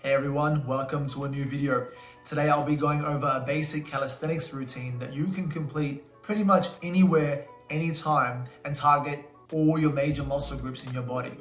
Hey everyone, welcome to a new video. Today I'll be going over a basic calisthenics routine that you can complete pretty much anywhere, anytime, and target all your major muscle groups in your body.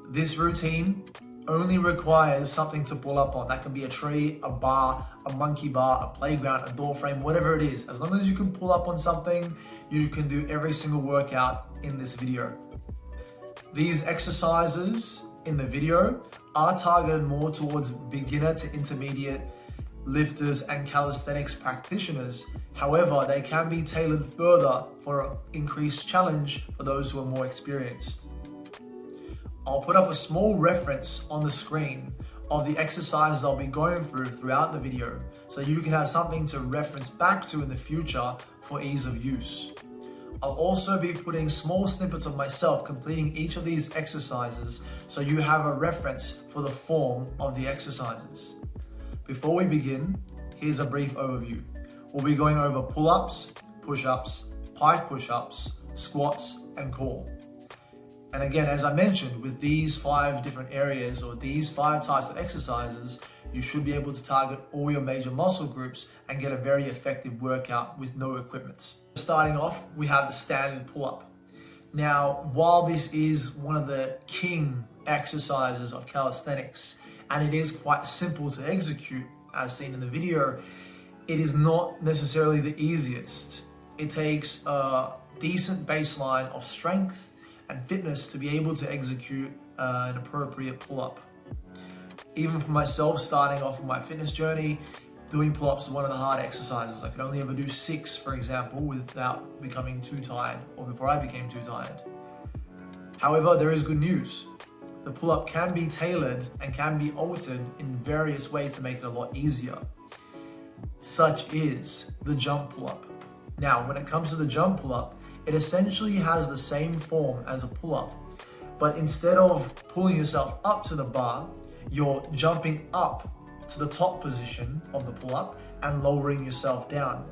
This routine only requires something to pull up on. That can be a tree, a bar, a monkey bar, a playground, a door frame, whatever it is. As long as you can pull up on something, you can do every single workout in this video. These exercises in the video are targeted more towards beginner to intermediate lifters and calisthenics practitioners. However, they can be tailored further for increased challenge for those who are more experienced. I'll put up a small reference on the screen of the exercises I'll be going through throughout the video, so you can have something to reference back to in the future for ease of use. I'll also be putting small snippets of myself completing each of these exercises so you have a reference for the form of the exercises. Before we begin, here's a brief overview. We'll be going over pull-ups, push-ups, pike push-ups, squats, and core. And again, as I mentioned, with these 5 different areas or these 5 types of exercises, you should be able to target all your major muscle groups and get a very effective workout with no equipment. Starting off, we have the standard pull-up. Now, while this is one of the king exercises of calisthenics, and it is quite simple to execute, as seen in the video, it is not necessarily the easiest. It takes a decent baseline of strength and fitness to be able to execute an appropriate pull-up. Even for myself, starting off on my fitness journey, doing pull-ups is one of the hard exercises. I could only ever do 6, for example, without becoming too tired, or before I became too tired. However, there is good news. The pull-up can be tailored and can be altered in various ways to make it a lot easier. Such is the jump pull-up. Now, when it comes to the jump pull-up, it essentially has the same form as a pull-up, but instead of pulling yourself up to the bar, you're jumping up to the top position of the pull-up and lowering yourself down.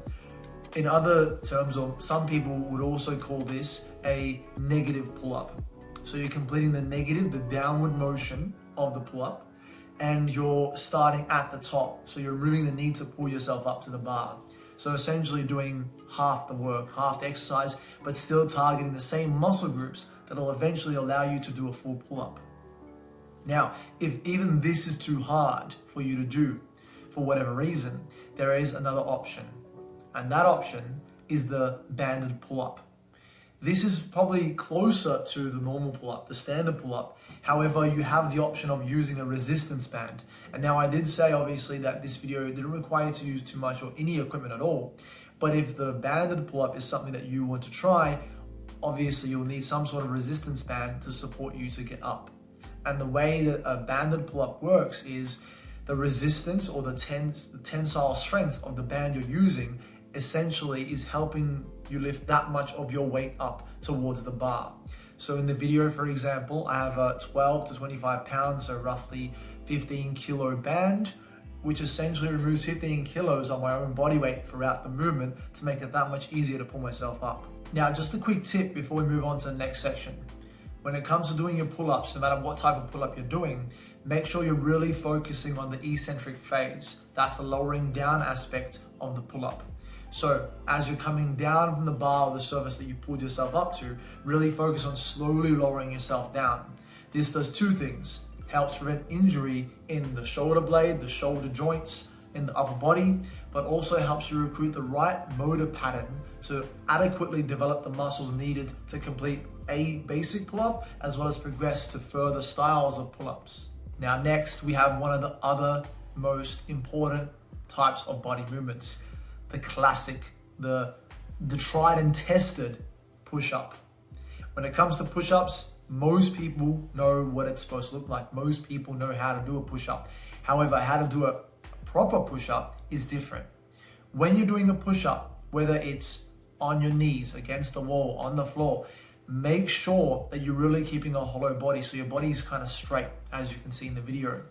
In other terms, or some people would also call this a negative pull-up. So you're completing the negative, the downward motion of the pull-up, and you're starting at the top. So you're removing the need to pull yourself up to the bar. So essentially doing half the work, half the exercise, but still targeting the same muscle groups that will eventually allow you to do a full pull-up. Now, if even this is too hard for you to do, for whatever reason, there is another option. And that option is the banded pull-up. This is probably closer to the normal pull-up, the standard pull-up. However, you have the option of using a resistance band. And now I did say, obviously, that this video didn't require you to use too much or any equipment at all. But if the banded pull-up is something that you want to try, obviously you'll need some sort of resistance band to support you to get up. And the way that a banded pull-up works is the resistance or the tensile strength of the band you're using essentially is helping you lift that much of your weight up towards the bar. So in the video, for example, I have a 12 to 25 pounds, so roughly 15 kilo band, which essentially removes 15 kilos of my own body weight throughout the movement to make it that much easier to pull myself up. Now, just a quick tip before we move on to the next section. When it comes to doing your pull-ups, no matter what type of pull-up you're doing, make sure you're really focusing on the eccentric phase. That's the lowering down aspect of the pull-up. So as you're coming down from the bar or the surface that you pulled yourself up to, really focus on slowly lowering yourself down. This does 2 things. Helps prevent injury in the shoulder blade, the shoulder joints, in the upper body, but also helps you recruit the right motor pattern to adequately develop the muscles needed to complete a basic pull-up, as well as progress to further styles of pull-ups. Now next, we have one of the other most important types of body movements, the classic, the tried and tested push-up. When it comes to push-ups, most people know what it's supposed to look like. Most people know how to do a push-up. However, how to do a proper push-up is different. When you're doing a push-up, whether it's on your knees, against the wall, on the floor, make sure that you're really keeping a hollow body so your body is kind of straight, as you can see in the video.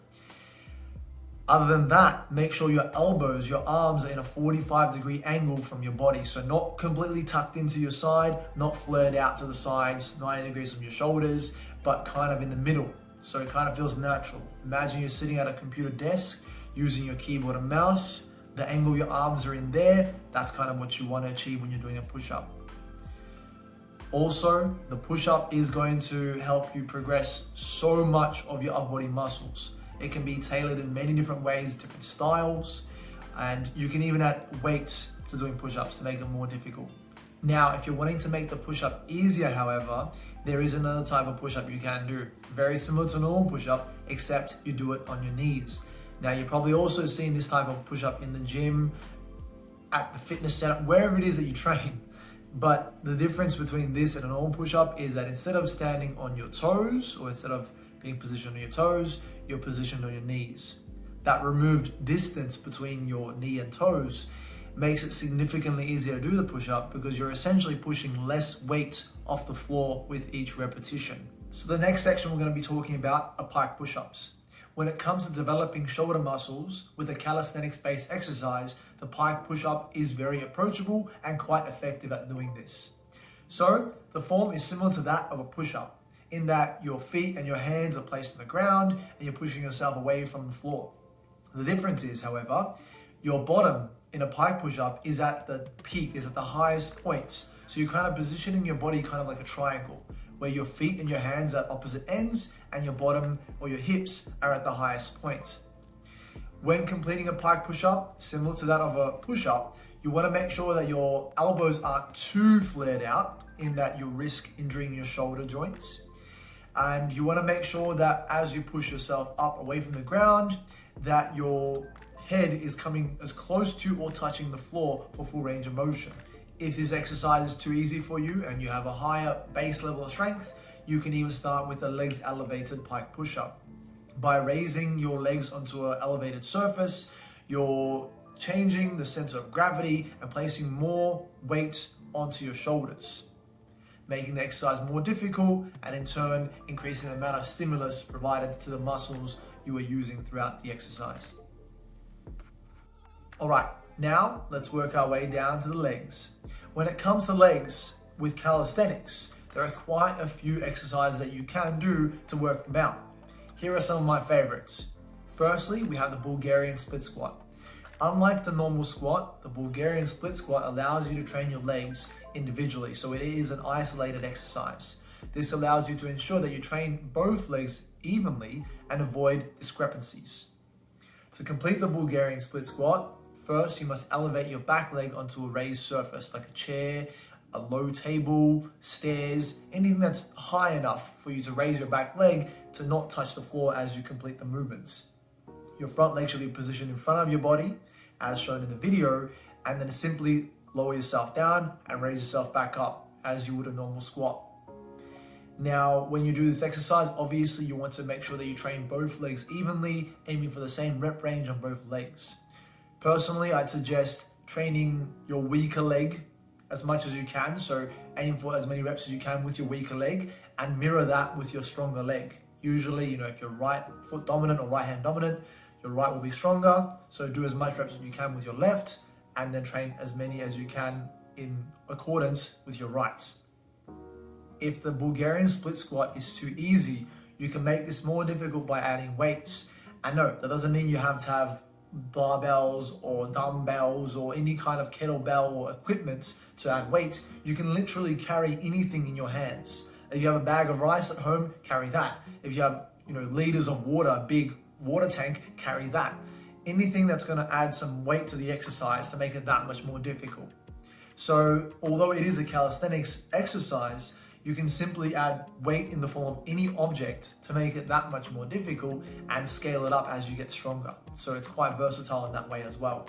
Other than that, make sure your elbows, your arms are in a 45-degree angle from your body. So not completely tucked into your side, not flared out to the sides, 90 degrees from your shoulders, but kind of in the middle. so it kind of feels natural. Imagine you're sitting at a computer desk using your keyboard and mouse. The angle your arms are in there, that's kind of what you want to achieve when you're doing a push-up. Also, the push-up is going to help you progress so much of your upper body muscles. It can be tailored in many different ways, different styles, and you can even add weights to doing push-ups to make it more difficult. Now, if you're wanting to make the push-up easier, however, there is another type of push-up you can do. Very similar to a normal push-up, except you do it on your knees. Now, you've probably also seen this type of push-up in the gym, at the fitness center, wherever it is that you train. But the difference between this and a normal push-up is that instead of standing on your toes, or instead of being positioned on your toes, you're positioned on your knees. That removed distance between your knee and toes makes it significantly easier to do the push-up because you're essentially pushing less weight off the floor with each repetition. So the next section we're going to be talking about are pike push-ups. When it comes to developing shoulder muscles with a calisthenics-based exercise, the pike push-up is very approachable and quite effective at doing this. So the form is similar to that of a push-up, in that your feet and your hands are placed on the ground and you're pushing yourself away from the floor. The difference is, however, your bottom in a pike push-up is at the peak, is at the highest points. So you're kind of positioning your body kind of like a triangle, where your feet and your hands are at opposite ends and your bottom or your hips are at the highest points. When completing a pike push-up, similar to that of a push-up, you want to make sure that your elbows aren't too flared out, in that you risk injuring your shoulder joints. And you want to make sure that as you push yourself up away from the ground, that your head is coming as close to or touching the floor for full range of motion. If this exercise is too easy for you and you have a higher base level of strength, you can even start with a legs elevated pike push-up. By raising your legs onto an elevated surface, you're changing the center of gravity and placing more weight onto your shoulders, making the exercise more difficult and in turn increasing the amount of stimulus provided to the muscles you are using throughout the exercise. All right, now let's work our way down to the legs. When it comes to legs with calisthenics, there are quite a few exercises that you can do to work them out. Here are some of my favorites. Firstly, we have the Bulgarian split squat. Unlike the normal squat, the Bulgarian split squat allows you to train your legs individually, so it is an isolated exercise. This allows you to ensure that you train both legs evenly and avoid discrepancies. To complete the Bulgarian split squat, first you must elevate your back leg onto a raised surface like a chair, a low table, stairs, anything that's high enough for you to raise your back leg to not touch the floor as you complete the movements. Your front leg should be positioned in front of your body, as shown in the video, and then simply lower yourself down and raise yourself back up as you would a normal squat. Now, when you do this exercise, obviously you want to make sure that you train both legs evenly, aiming for the same rep range on both legs. Personally, I'd suggest training your weaker leg as much as you can, so aim for as many reps as you can with your weaker leg and mirror that with your stronger leg. Usually, if you're right foot dominant or right hand dominant, your right will be stronger, so do as much reps as you can with your left and then train as many as you can in accordance with your right. If the Bulgarian split squat is too easy, you can make this more difficult by adding weights. And no, that doesn't mean you have to have barbells or dumbbells or any kind of kettlebell or equipment to add weights. You can literally carry anything in your hands. If you have a bag of rice at home, carry that. If you have liters of water, a big water tank, carry that. Anything that's going to add some weight to the exercise to make it that much more difficult. So although it is a calisthenics exercise, you can simply add weight in the form of any object to make it that much more difficult and scale it up as you get stronger. So it's quite versatile in that way as well.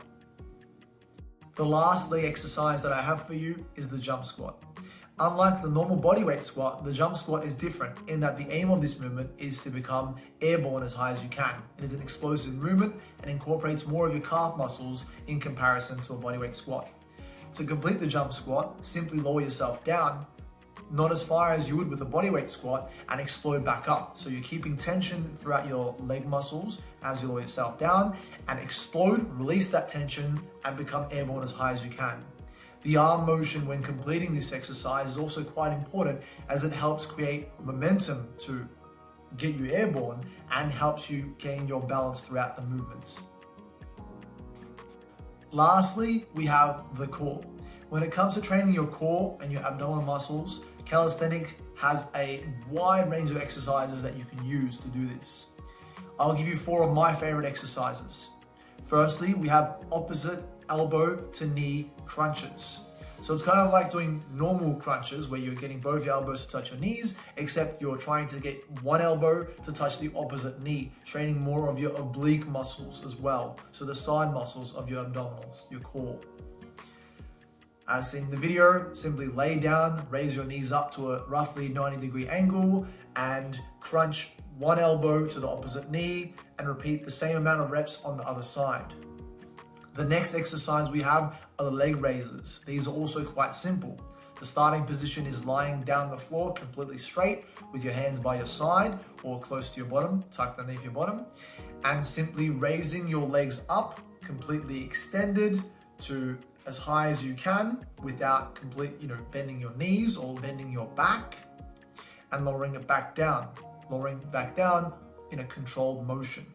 The last leg exercise that I have for you is the jump squat. Unlike the normal bodyweight squat, the jump squat is different in that the aim of this movement is to become airborne as high as you can. It is an explosive movement and incorporates more of your calf muscles in comparison to a bodyweight squat. To complete the jump squat, simply lower yourself down, not as far as you would with a bodyweight squat, and explode back up. So you're keeping tension throughout your leg muscles as you lower yourself down and explode, release that tension and become airborne as high as you can. The arm motion when completing this exercise is also quite important as it helps create momentum too. get you airborne and helps you gain your balance throughout the movements. Lastly, we have the core. When it comes to training your core and your abdominal muscles, calisthenics has a wide range of exercises that you can use to do this. I'll give you 4 of my favorite exercises. Firstly, we have opposite elbow to knee crunches. So it's kind of like doing normal crunches where you're getting both your elbows to touch your knees, except you're trying to get one elbow to touch the opposite knee, training more of your oblique muscles as well. So the side muscles of your abdominals, your core. As seen in the video, simply lay down, raise your knees up to a roughly 90-degree angle and crunch one elbow to the opposite knee and repeat the same amount of reps on the other side. The next exercise we have are the leg raises. These are also quite simple. The starting position is lying down the floor completely straight with your hands by your side or close to your bottom, tucked underneath your bottom, and simply raising your legs up, completely extended to as high as you can without bending your knees or bending your back, and lowering it back down in a controlled motion.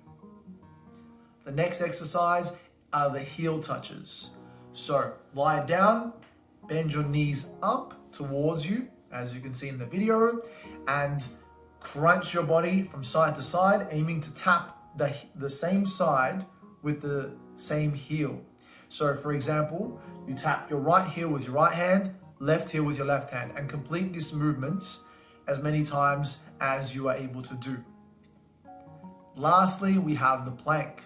The next exercise are the heel touches. So lie down, bend your knees up towards you, as you can see in the video, and crunch your body from side to side, aiming to tap the same side with the same heel. So for example, you tap your right heel with your right hand, left heel with your left hand, and complete this movement as many times as you are able to do. Lastly, we have the plank.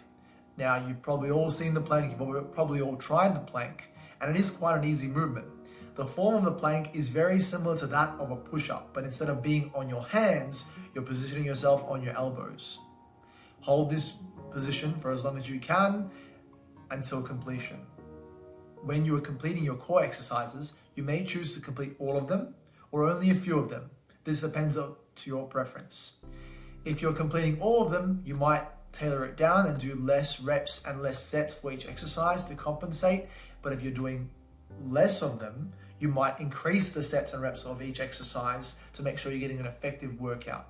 Now, you've probably all seen the plank, you've probably all tried the plank, and it is quite an easy movement. The form of the plank is very similar to that of a push-up, but instead of being on your hands, you're positioning yourself on your elbows. Hold this position for as long as you can until completion. When you are completing your core exercises, you may choose to complete all of them or only a few of them. This depends to your preference. If you're completing all of them, you might tailor it down and do less reps and less sets for each exercise to compensate. But if you're doing less of them, you might increase the sets and reps of each exercise to make sure you're getting an effective workout.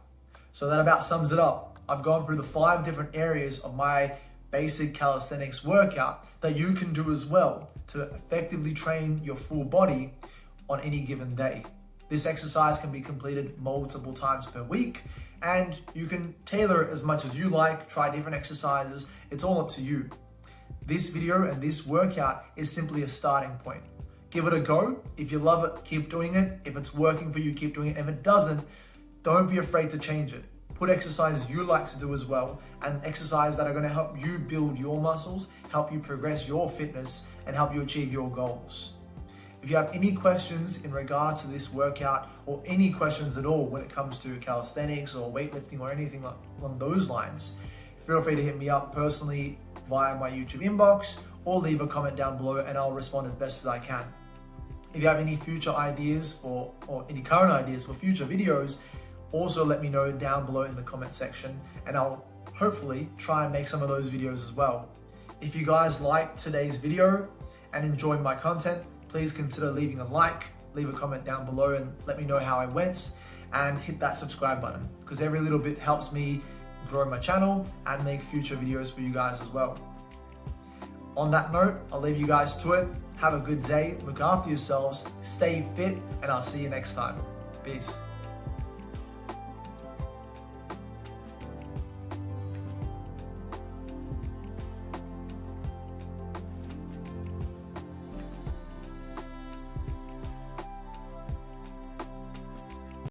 So that about sums it up. I've gone through the 5 different areas of my basic calisthenics workout that you can do as well to effectively train your full body on any given day. This exercise can be completed multiple times per week, and you can tailor it as much as you like, try different exercises, it's all up to you. This video and this workout is simply a starting point. Give it a go. If you love it, keep doing it. If it's working for you, keep doing it. If it doesn't, don't be afraid to change it. Put exercises you like to do as well, and exercises that are going to help you build your muscles, help you progress your fitness, and help you achieve your goals. If you have any questions in regards to this workout or any questions at all when it comes to calisthenics or weightlifting or anything along those lines, feel free to hit me up personally via my YouTube inbox or leave a comment down below and I'll respond as best as I can. If you have any future ideas or any current ideas for future videos, also let me know down below in the comment section and I'll hopefully try and make some of those videos as well. If you guys liked today's video and enjoyed my content, please consider leaving a like, leave a comment down below and let me know how it went, and hit that subscribe button because every little bit helps me grow my channel and make future videos for you guys as well. On that note, I'll leave you guys to it. Have a good day, look after yourselves, stay fit, and I'll see you next time. Peace.